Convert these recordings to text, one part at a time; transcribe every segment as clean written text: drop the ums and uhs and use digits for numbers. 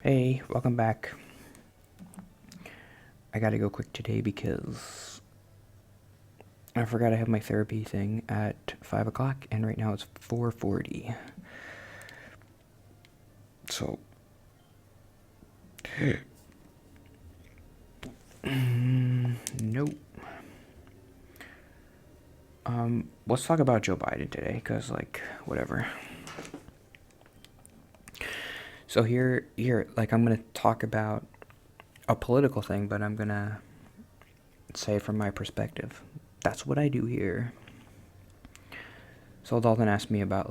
Hey, welcome back. I gotta go quick today because I forgot I have my therapy thing at 5 o'clock, and right now it's 4:40. So, nope. Let's talk about Joe Biden today, because, whatever. So like, I'm gonna talk about a political thing, but I'm gonna say it from my perspective. That's what I do here. So Dalton asked me about,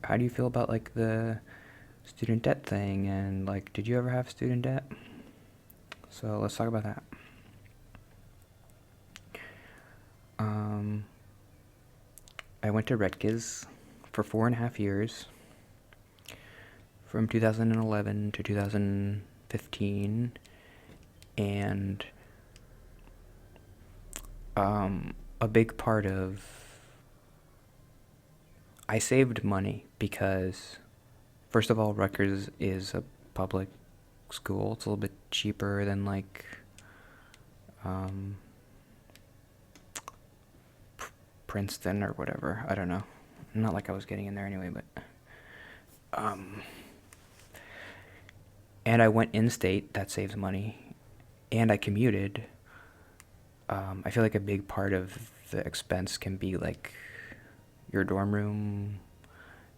how do you feel about, the student debt thing, and, did you ever have student debt? So let's talk about that. I went to Rutgers for 4.5 years, from 2011 to 2015, and a big part of I saved money because, first of all, Rutgers is a public school. It's a little bit cheaper than Princeton or whatever. I don't know. Not like I was getting in there anyway, but and I went in-state. That saves money, and I commuted. I feel like a big part of the expense can be your dorm room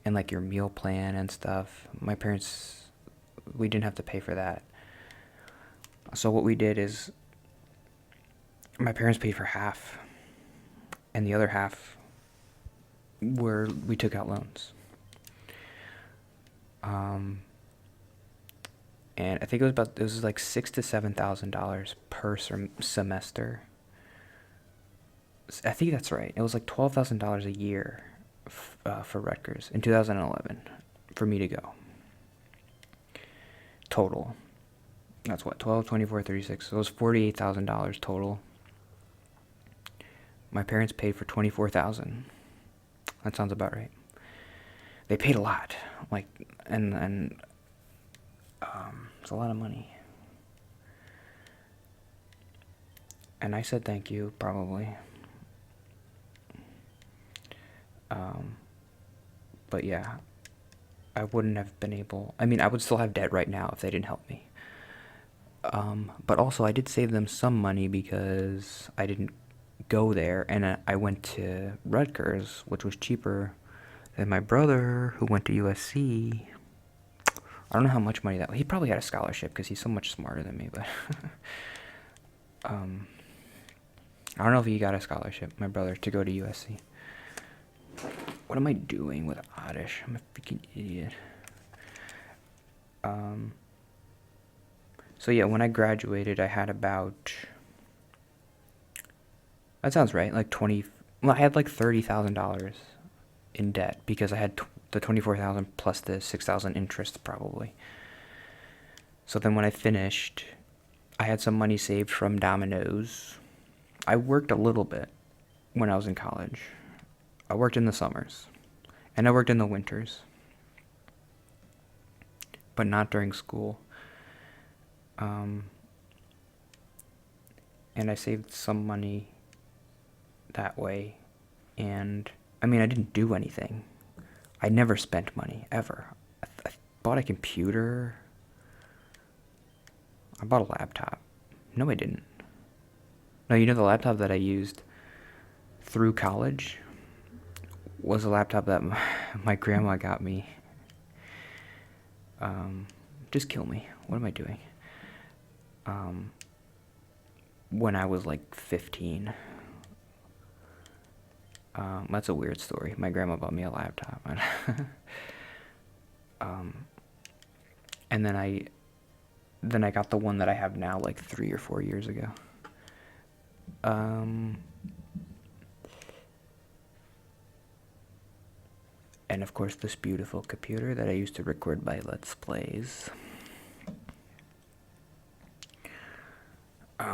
and your meal plan and stuff. My parents, we didn't have to pay for that. So what we did is my parents paid for half, and the other half we took out loans. And I think it was like $6,000 to $7,000 per semester. I think that's right. It was like $12,000 a year for Rutgers in 2011 for me to go. Total. That's what, 12, 24, 36. So it was $48,000 total. My parents paid for $24,000. That sounds about right. They paid a lot. And it's a lot of money. And I said thank you, probably. But yeah, I wouldn't have been able. I mean, I would still have debt right now if they didn't help me. But also, I did save them some money because I didn't go there, and I went to Rutgers, which was cheaper than my brother, who went to USC. I don't know how much money he probably had a scholarship because he's so much smarter than me, but I don't know if he got a scholarship, my brother, to go to USC. What am I doing with Oddish? I'm a freaking idiot. So yeah, when I graduated, I had about, that sounds right, I had $30,000 in debt because I had the $24,000 plus the $6,000 interest probably. So then when I finished, I had some money saved from Domino's. I worked a little bit when I was in college. I worked in the summers, and I worked in the winters, but not during school. And I saved some money that way, and I mean, I didn't do anything. I never spent money, ever. I bought a computer. I bought a laptop. No, I didn't. No, the laptop that I used through college was a laptop that my grandma got me. Just kill me. What am I doing? When I was 15. That's a weird story. My grandma bought me a laptop. And then I got the one that I have now 3 or 4 years ago. And of course this beautiful computer that I used to record my Let's Plays.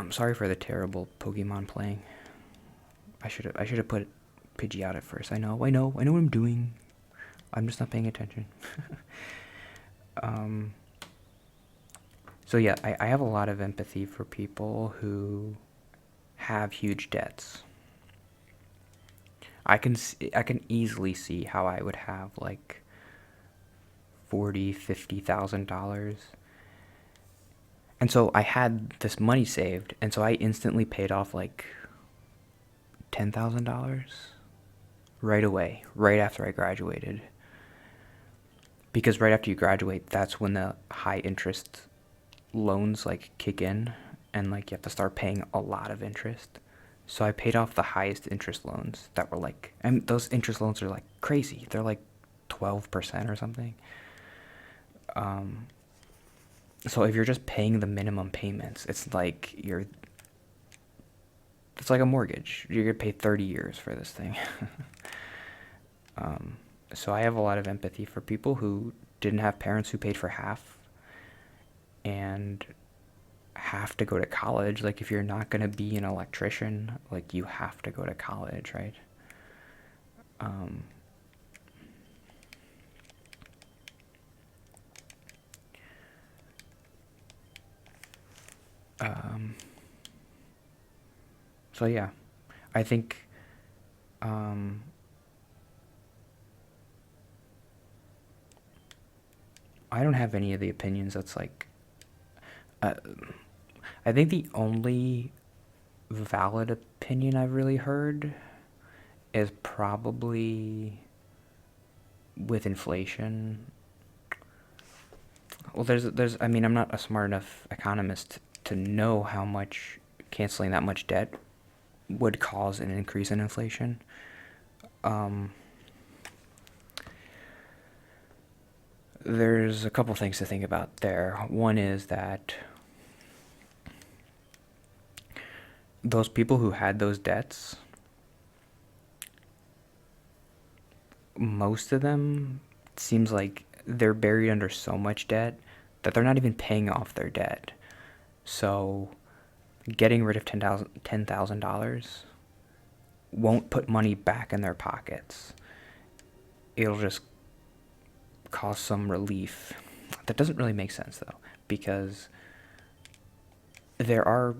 Sorry for the terrible Pokemon playing. I should have put Pidgey out at first. I know what I'm doing. I'm just not paying attention. So yeah, I have a lot of empathy for people who have huge debts. I can easily see how I would have like 40, $50,000. And so I had this money saved, and so I instantly paid off like $10,000 right away, right after I graduated. Because right after you graduate, that's when the high interest loans like kick in, and like you have to start paying a lot of interest. So I paid off the highest interest loans that were like, and those interest loans are like crazy. They're like 12% or something. Um, so if you're just paying the minimum payments, it's like a mortgage. You're gonna pay 30 years for this thing. um, so I have a lot of empathy for people who didn't have parents who paid for half and have to go to college. Like if you're not gonna be an electrician, like you have to go to college, right? Um, um, so yeah, I think um, I don't have any of the opinions that's like. Uh, I think the only valid opinion I've really heard is probably with inflation. Well, I mean, I'm not a smart enough economist to know how much canceling that much debt would cause an increase in inflation. Um, there's a couple things to think about there. One is that those people who had those debts, most of them seems like they're buried under so much debt that they're not even paying off their debt. So getting rid of $10,000 won't put money back in their pockets. It'll just cause some relief. That doesn't really make sense though, because there are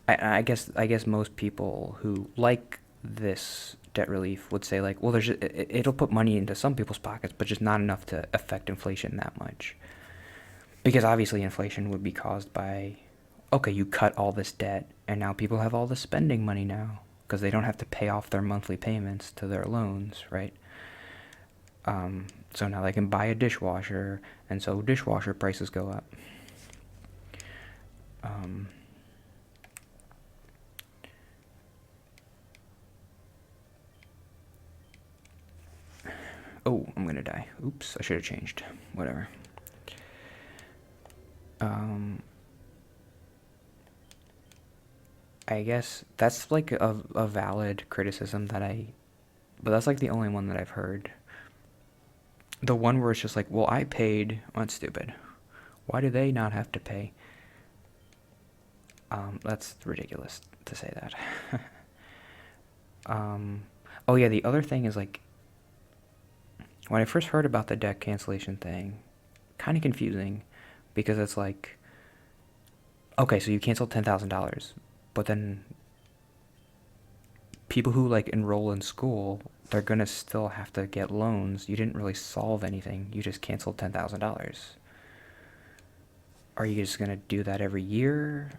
I guess most people who like this debt relief would say like, well, it'll put money into some people's pockets, but just not enough to affect inflation that much. Because obviously inflation would be caused by, okay, you cut all this debt, and now people have all the spending money now because they don't have to pay off their monthly payments to their loans, right? So now they can buy a dishwasher, and so dishwasher prices go up. Um, oh, I'm gonna die. Oops, I should have changed. Whatever. Um, I guess that's like a valid criticism but that's like the only one that I've heard. The one where it's just like, well, I paid. Well, that's stupid. Why do they not have to pay? That's ridiculous to say that. um, oh yeah, the other thing is like, when I first heard about the debt cancellation thing, kind of confusing, because it's like, okay, so you canceled $10,000, but then people who like enroll in school, they're gonna still have to get loans. You didn't really solve anything. You just canceled $10,000. Are you just gonna do that every year?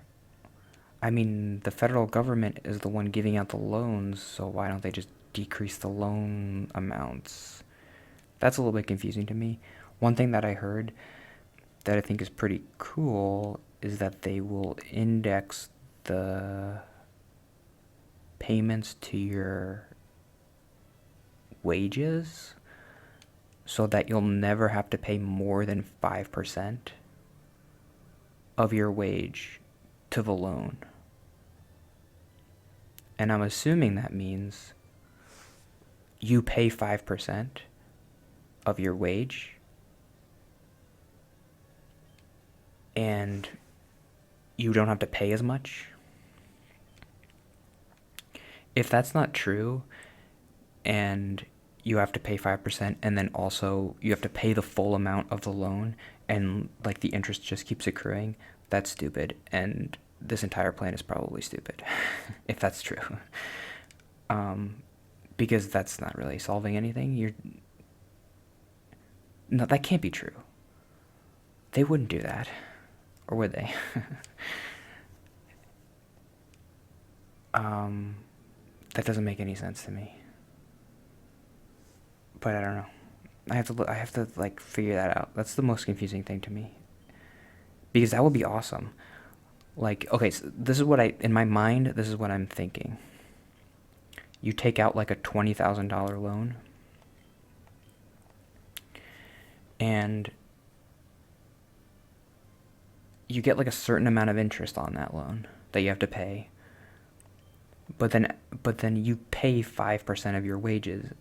I mean, the federal government is the one giving out the loans, so why don't they just decrease the loan amounts? That's a little bit confusing to me. One thing that I heard that I think is pretty cool is that they will index the payments to your wages so that you'll never have to pay more than 5% of your wage to the loan. And I'm assuming that means you pay 5% of your wage, and you don't have to pay as much. If that's not true, and you have to pay 5%, and then also you have to pay the full amount of the loan, and like the interest just keeps accruing. That's stupid, and this entire plan is probably stupid, if that's true. Um, because that's not really solving anything. No, that can't be true. They wouldn't do that, or would they? um, that doesn't make any sense to me. But I don't know. I have to like figure that out. That's the most confusing thing to me. Because that would be awesome. Like, okay, so this is what in my mind, this is what I'm thinking. You take out like a $20,000 loan, and you get like a certain amount of interest on that loan that you have to pay. But then you pay 5% of your wages.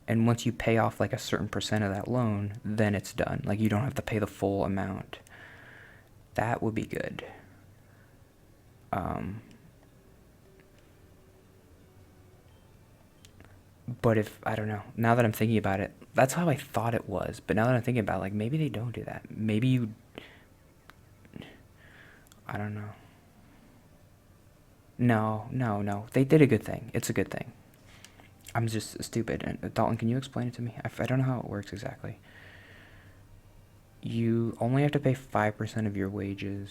And once you pay off like a certain percent of that loan, then it's done. Like you don't have to pay the full amount. That would be good. But if, I don't know, now that I'm thinking about it, that's how I thought it was. But now that I'm thinking about it, like maybe they don't do that. Maybe I don't know. No, no, no. They did a good thing. It's a good thing. I'm just stupid. And Dalton, can you explain it to me? I don't know how it works exactly. You only have to pay 5% of your wages.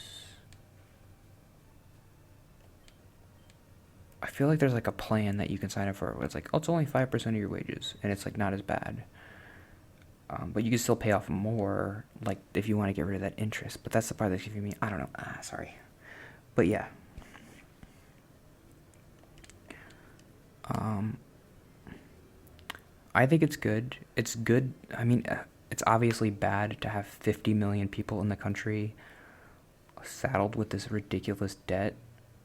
I feel like there's like a plan that you can sign up for where it's like, oh, it's only 5% of your wages, and it's like not as bad. But you can still pay off more, like if you want to get rid of that interest. But that's the part that's giving me, I don't know. Sorry. But yeah. I think it's good. It's good. I mean, it's obviously bad to have 50 million people in the country saddled with this ridiculous debt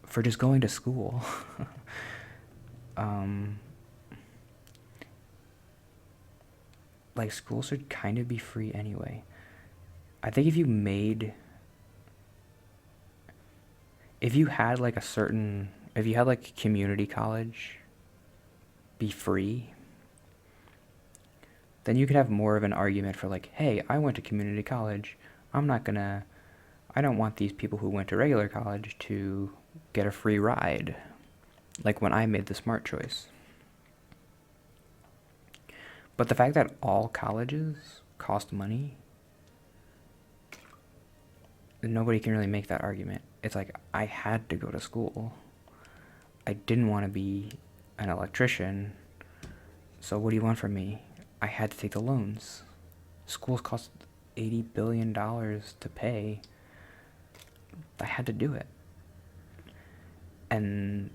for just going to school. um, like, school should kind of be free anyway. I think if you had like if you had like community college be free, then you could have more of an argument for like, hey, I went to community college. I don't want these people who went to regular college to get a free ride. Like when I made the smart choice. But the fact that all colleges cost money, nobody can really make that argument. It's like, I had to go to school. I didn't want to be an electrician. So what do you want from me? I had to take the loans. Schools cost $80 billion to pay. I had to do it. And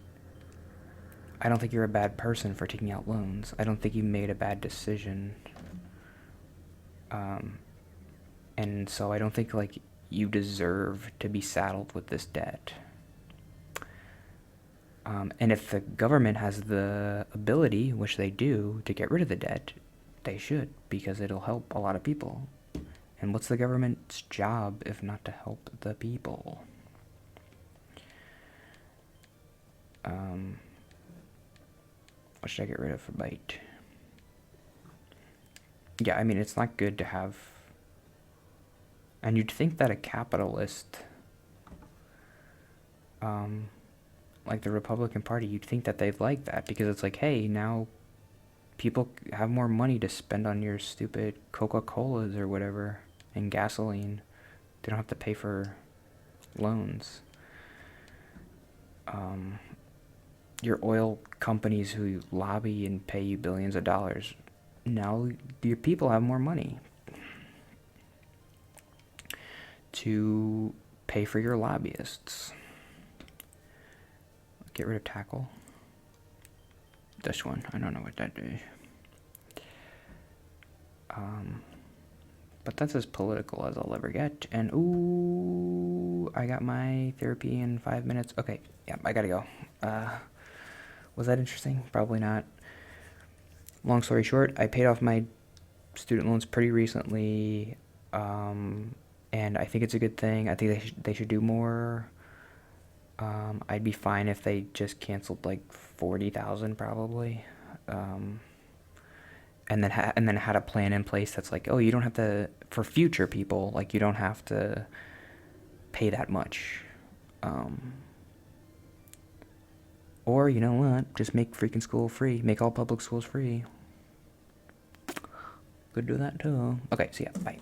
I don't think you're a bad person for taking out loans. I don't think you made a bad decision. And so I don't think like you deserve to be saddled with this debt. And if the government has the ability, which they do, to get rid of the debt, they should, because it'll help a lot of people. And what's the government's job if not to help the people? What should I get rid of for bite? Yeah, I mean, it's not good to have... And you'd think that a capitalist... like the Republican Party, you'd think that they'd like that, because it's like, hey, now people have more money to spend on your stupid Coca-Colas or whatever, and gasoline. They don't have to pay for loans. Your oil companies who lobby and pay you billions of dollars, now your people have more money to pay for your lobbyists. Get rid of tackle. This one, I don't know what that is. But that's as political as I'll ever get. And ooh, I got my therapy in 5 minutes. Okay, yeah, I gotta go. Was that interesting? Probably not. Long story short, I paid off my student loans pretty recently, and I think it's a good thing. I think they should do more. I'd be fine if they just canceled like 40,000 probably. and then had a plan in place that's like, oh, you don't have to, for future people, like, you don't have to pay that much. Um, or, you know what, just make freaking school free. Make all public schools free. Could do that too. Okay, so yeah, bye.